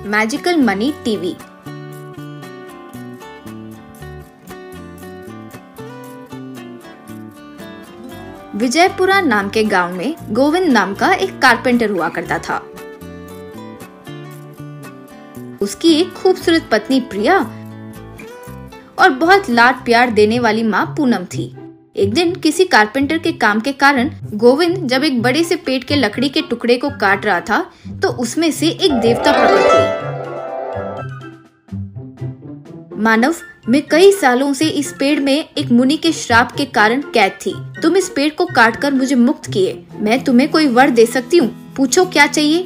Magical money TV. Vijayapura नाम के गांव में गोविंद नाम का एक कारपेंटर हुआ करता था। उसकी एक खूबसूरत पत्नी प्रिया और बहुत लाड प्यार देने वाली माँ पूनम थी। एक दिन किसी कारपेंटर के काम के कारण गोविंद जब एक बड़े से पेड़ के लकड़ी के टुकड़े को काट रहा था तो उसमें से एक देवता प्रकट हुई। मानव, मैं कई सालों से इस पेड़ में एक मुनि के श्राप के कारण कैद थी। तुम इस पेड़ को काटकर मुझे मुक्त किए। मैं तुम्हें कोई वर दे सकती हूँ, पूछो क्या चाहिए।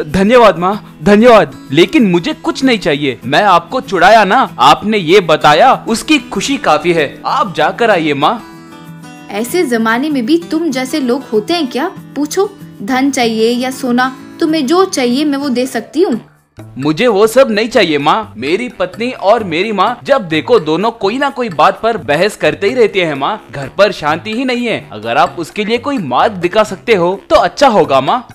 धन्यवाद माँ, धन्यवाद, लेकिन मुझे कुछ नहीं चाहिए। मैं आपको छुड़ाया ना, आपने ये बताया उसकी खुशी काफी है। आप जाकर आइए माँ। ऐसे जमाने में भी तुम जैसे लोग होते हैं क्या? पूछो, धन चाहिए या सोना, तुम्हें जो चाहिए मैं वो दे सकती हूँ। मुझे वो सब नहीं चाहिए माँ। मेरी पत्नी और मेरी माँ जब देखो दोनों कोई ना कोई बात पर बहस करते ही रहते हैं माँ। घर पर शांति ही नहीं है। अगर आप उसके लिए कोई मार्ग दिखा सकते हो तो अच्छा होगा माँ।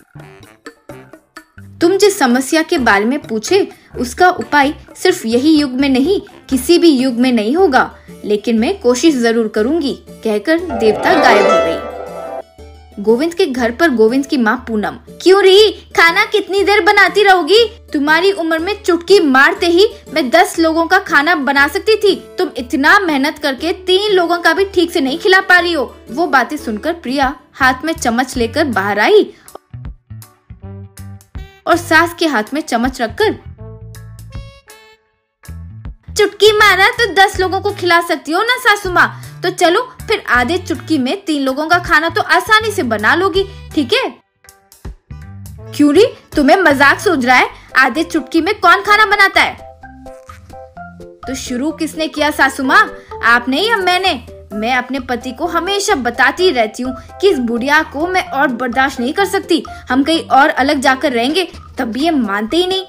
तुम जिस समस्या के बारे में पूछे उसका उपाय सिर्फ यही युग में नहीं, किसी भी युग में नहीं होगा, लेकिन मैं कोशिश जरूर करूंगी, कहकर देवता गायब हो गई। गोविंद के घर पर गोविंद की माँ पूनम, क्यों रही, खाना कितनी देर बनाती रहोगी? तुम्हारी उम्र में चुटकी मारते ही मैं 10 लोगों का खाना बना सकती थी। तुम इतना मेहनत करके 3 लोगों का भी ठीक से नहीं खिला पा रही हो। वो बातें सुनकर प्रिया हाथ में चम्मच लेकर बाहर आई और सास के हाथ में चम्मच रखकर, चुटकी मारा तो 10 लोगों को खिला सकती हो ना सासू माँ? तो चलो फिर आधे चुटकी में 3 लोगों का खाना तो आसानी से बना लोगी, ठीक है? क्यों री, तुम्हें मजाक सूझ रहा है? आधे चुटकी में कौन खाना बनाता है? तो शुरू किसने किया सासू माँ? आप नहीं या मैंने? मैं अपने पति को हमेशा बताती रहती हूँ कि इस बुढ़िया को मैं और बर्दाश्त नहीं कर सकती। हम कहीं और अलग जाकर रहेंगे, तब भी ये मानते ही नहीं।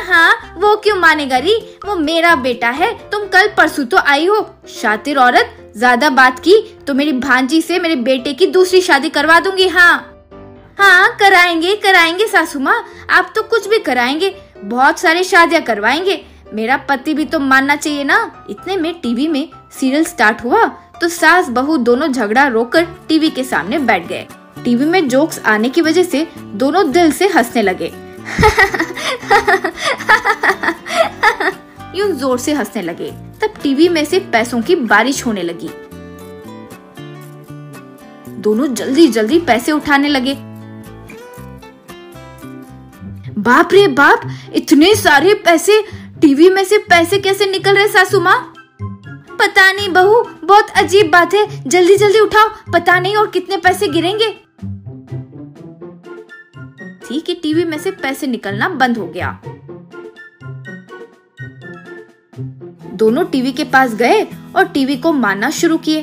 हाँ, वो क्यों मानेगा री? वो मेरा बेटा है। तुम कल परसों तो आई हो। शातिर औरत, ज्यादा बात की तो मेरी भांजी से मेरे बेटे की दूसरी शादी करवा दूंगी। हाँ, कराएंगे सासू माँ, आप तो कुछ भी कराएंगे, बहुत सारे शादियाँ करवाएंगे। मेरा पति भी तो मानना चाहिए ना। इतने में टीवी में सीरियल स्टार्ट हुआ तो सास बहू दोनों झगड़ा रोककर टीवी के सामने बैठ गए। टीवी में जोक्स आने की वजह से दोनों दिल से हंसने लगे। यूं जोर से हंसने लगे। तब टीवी में से पैसों की बारिश होने लगी। दोनों जल्दी जल्दी पैसे उठाने लगे। बाप रे बाप, इतने सारे पैसे! टीवी में से पैसे कैसे निकल रहे सासू माँ? पता नहीं बहू, बहुत अजीब बात है, जल्दी जल्दी उठाओ, पता नहीं और कितने पैसे गिरेंगे। थी कि टीवी में से पैसे निकलना बंद हो गया। दोनों टीवी के पास गए और टीवी को मारना शुरू किए।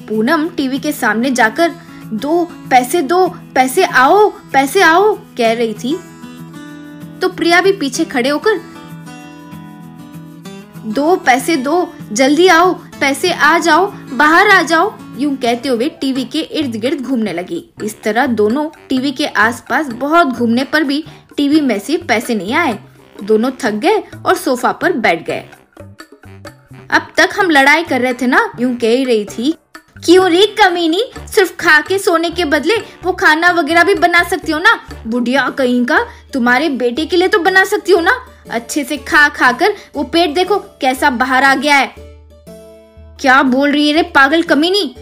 पूनम टीवी के सामने जाकर दो, पैसे आओ कह रही थी तो प्रिया भी पीछे खड़े होकर, दो, जल्दी आओ, पैसे आ जाओ, बाहर आ जाओ, यूं कहते हुए टीवी के इर्द गिर्द घूमने लगी। इस तरह दोनों टीवी के आसपास बहुत घूमने पर भी टीवी में से पैसे नहीं आए। दोनों थक गए और सोफा पर बैठ गए। अब तक हम लड़ाई कर रहे थे ना, यूं कह रही थी। क्यों रे कमीनी, सिर्फ खा के सोने के बदले वो खाना वगैरह भी बना सकती हो ना? बुढ़िया कहीं का, तुम्हारे बेटे के लिए तो बना सकती हो ना? अच्छे से खा कर वो पेट देखो कैसा बाहर आ गया है। क्या बोल रही है रे पागल कमीनी?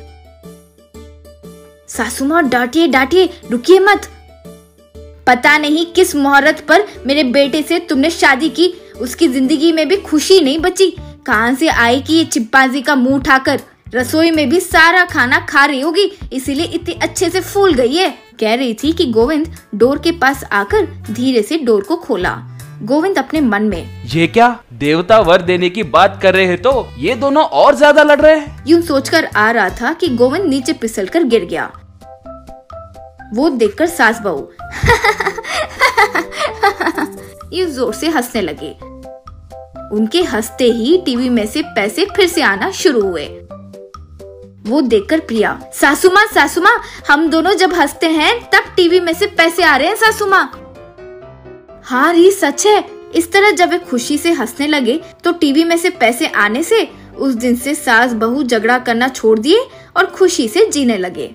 सासू माँ डांटिए, रुकिए मत। पता नहीं किस मुहूर्त पर मेरे बेटे से तुमने शादी की, उसकी जिंदगी में भी खुशी नहीं बची। कहां से आई कि ये चिंपांजी का मुंह उठाकर रसोई में भी सारा खाना खा रही होगी, इसीलिए इतनी अच्छे से फूल गई है। कह रही थी कि गोविंद डोर के पास आकर धीरे से डोर को खोला। गोविंद अपने मन में, ये क्या देवता वर देने की बात कर रहे हैं तो ये दोनों और ज्यादा लड़ रहे हैं, यूं सोचकर आ रहा था कि गोविंद नीचे फिसलकर गिर गया। वो देखकर सास बहू यूं जोर से हंसने लगे। उनके हंसते ही टीवी में से पैसे फिर से आना शुरू हुए। वो देखकर प्रिया, सासू माँ हम दोनों जब हंसते हैं तब टीवी में से पैसे आ रहे हैं सासू माँ। हाँ री सच है। इस तरह जब वे खुशी से हंसने लगे तो टीवी में से पैसे आने से उस दिन से सास बहू झगड़ा करना छोड़ दिए और खुशी से जीने लगे।